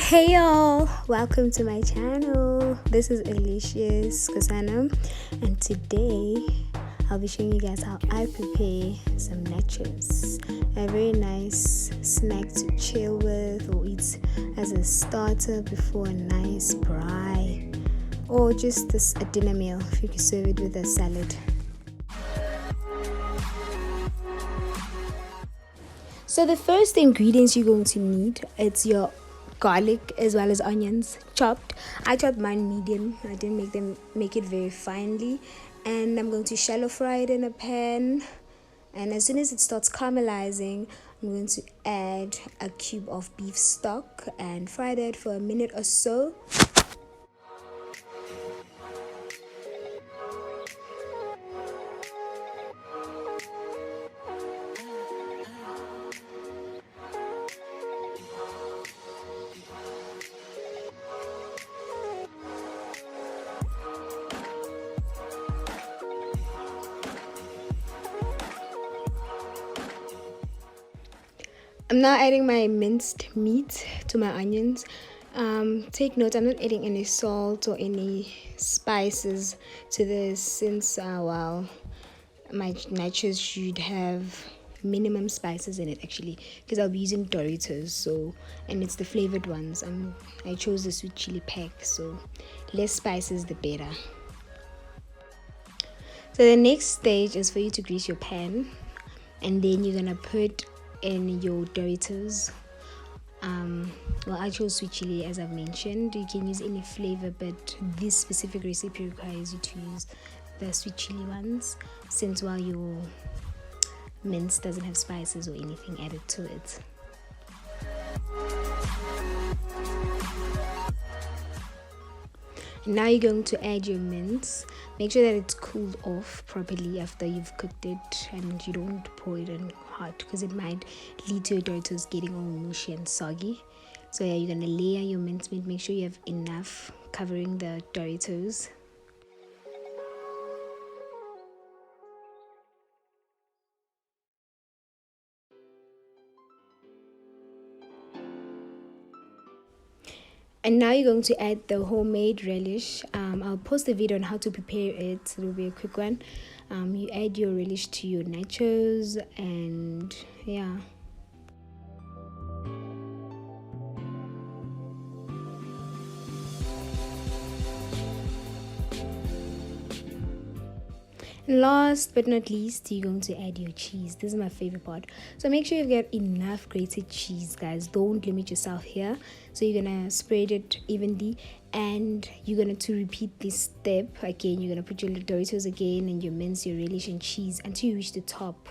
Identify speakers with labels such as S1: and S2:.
S1: Hey y'all, welcome to my channel. This is Alicia's Kosana, and today I'll be showing you guys how I prepare some nachos. A very nice snack to chill with or eat as a starter before a nice braai, or just a dinner meal if you can serve it with a salad. So the first ingredients you're going to need, it's your garlic as well as onions chopped. I chopped mine medium. I didn't make it very finely, and I'm going to shallow fry it in a pan. And as soon as it starts caramelizing, I'm going to add a cube of beef stock and fry that for a minute or so. I'm now adding my minced meat to my onions. Take note, I'm not adding any salt or any spices to this, since my nachos should have minimum spices in it actually, because I'll be using Doritos, and it's the flavored ones. I chose the sweet chili pack, so less spices the better. So the next stage is for you to grease your pan, and then you're gonna put in your Doritos. I chose sweet chili, as I've mentioned. You can use any flavor, but this specific recipe requires you to use the sweet chili ones, since your mince doesn't have spices or anything added to it. Now you're going to add your mince. Make sure that it's cooled off properly after you've cooked it, and you don't pour it in hot, because it might lead to your Doritos getting all mushy and soggy. So yeah, you're gonna layer your mincemeat. Make sure you have enough covering the Doritos. And now you're going to add the homemade relish. I'll post a video on how to prepare it. It'll be a quick one. You add your relish to your nachos, and yeah. Last but not least, you're going to add your cheese. This is my favorite part. So make sure you get enough grated cheese, guys. Don't limit yourself here. So you're gonna spread it evenly, and you're gonna to repeat this step again. You're gonna put your Doritos again, and your mince, your relish, and cheese until you reach the top